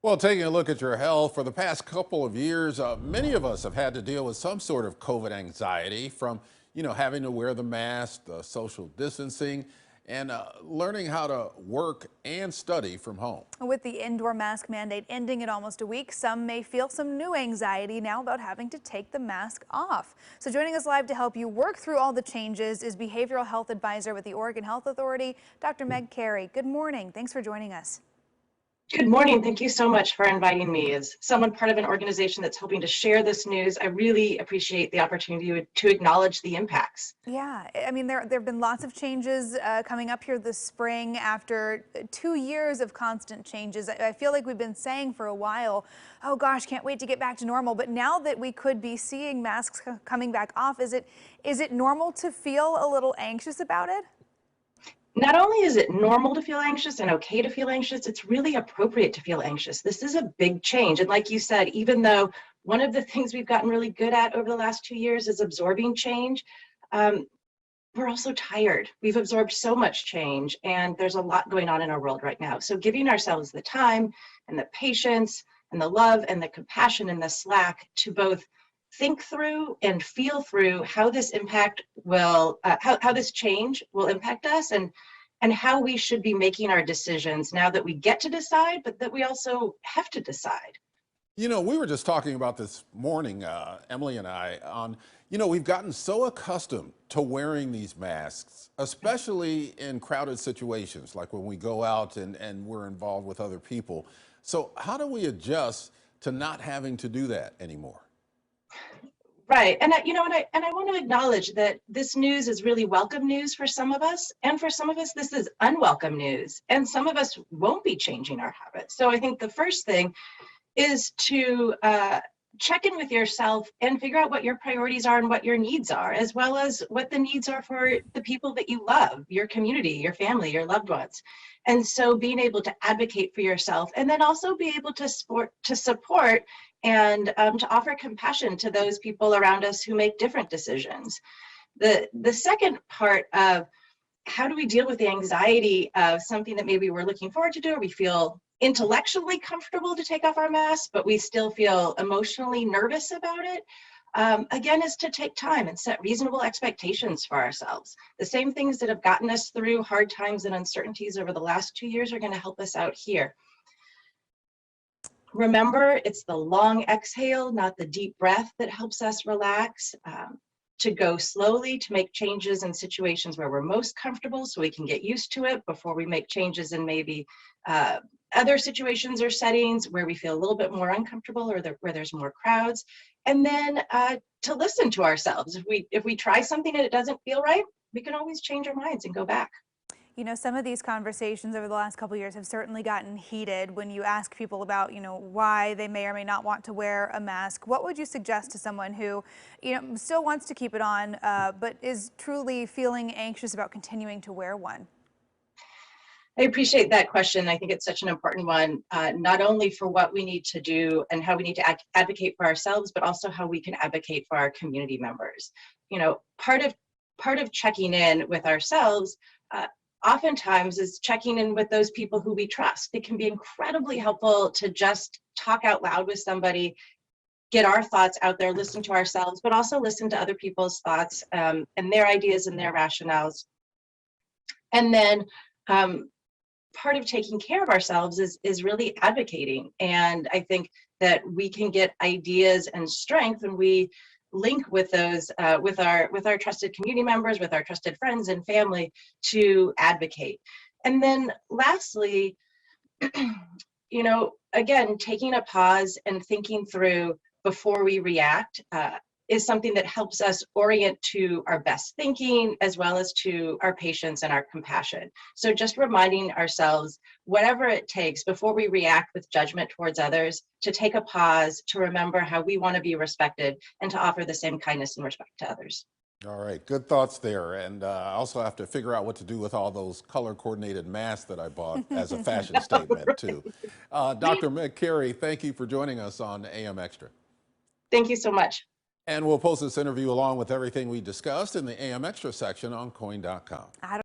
Well, taking a look at your health for the past couple of years, many of us have had to deal with some sort of COVID anxiety from, having to wear the mask, the social distancing, and learning how to work and study from home. With the indoor mask mandate ending in almost a week, some may feel some new anxiety now about having to take the mask off. So joining us live to help you work through all the changes is behavioral health advisor with the Oregon Health Authority, Dr. Meg Carey. Good morning. Thanks for joining us. Good morning. Thank you so much for inviting me. As someone part of an organization that's hoping to share this news, I really appreciate the opportunity to acknowledge the impacts. Yeah, I mean, there have been lots of changes coming up here this spring after 2 years of constant changes. I feel like we've been saying for a while, oh gosh, can't wait to get back to normal. But now that we could be seeing masks coming back off, is it normal to feel a little anxious about it? Not only is it normal to feel anxious and okay to feel anxious, it's really appropriate to feel anxious. This is a big change. And like you said, even though one of the things we've gotten really good at over the last 2 years is absorbing change, um, we're also tired. We've absorbed so much change, and there's a lot going on in our world right now. So giving ourselves the time and the patience and the love and the compassion and the slack to both think through and feel through how this impact will, how this change will impact us, and how we should be making our decisions now that we get to decide, but that we also have to decide. We were just talking about this morning, Emily and I, on, we've gotten so accustomed to wearing these masks, especially in crowded situations, like when we go out and we're involved with other people. So how do we adjust to not having to do that anymore? Right, and I want to acknowledge that this news is really welcome news for some of us, and for some of us this is unwelcome news, and some of us won't be changing our habits. So I think the first thing is to check in with yourself and figure out what your priorities are and what your needs are, as well as what the needs are for the people that you love, your community, your family, your loved ones. And so being able to advocate for yourself, and then also be able to support and to offer compassion to those people around us who make different decisions. The second part of how do we deal with the anxiety of something that maybe we're looking forward to do, or we feel intellectually comfortable to take off our mask, but we still feel emotionally nervous about it, again, is to take time and set reasonable expectations for ourselves. The same things that have gotten us through hard times and uncertainties over the last 2 years are going to help us out here. Remember, it's the long exhale, not the deep breath, that helps us relax. To go slowly, to make changes in situations where we're most comfortable so we can get used to it before we make changes in maybe other situations or settings where we feel a little bit more uncomfortable, or where there's more crowds. And then to listen to ourselves. If we try something and it doesn't feel right, we can always change our minds and go back. You know, some of these conversations over the last couple of years have certainly gotten heated when you ask people about, why they may or may not want to wear a mask. What would you suggest to someone who, still wants to keep it on, but is truly feeling anxious about continuing to wear one? I appreciate that question. I think it's such an important one, not only for what we need to do and how we need to advocate for ourselves, but also how we can advocate for our community members. Part of checking in with ourselves oftentimes is checking in with those people who we trust. It can be incredibly helpful to just talk out loud with somebody, get our thoughts out there, listen to ourselves, but also listen to other people's thoughts and their ideas and their rationales. And then part of taking care of ourselves is really advocating. And I think that we can get ideas and strength when we link with those with our trusted community members, with our trusted friends and family, to advocate. And then lastly, again, taking a pause and thinking through before we react is something that helps us orient to our best thinking, as well as to our patience and our compassion. So just reminding ourselves, whatever it takes before we react with judgment towards others, to take a pause, to remember how we want to be respected, and to offer the same kindness and respect to others. All right, good thoughts there. And I also have to figure out what to do with all those color coordinated masks that I bought as a fashion statement too. Dr. Meg Carey, thank you for joining us on AM Extra. Thank you so much. And we'll post this interview along with everything we discussed in the AM Extra section on KOIN.com.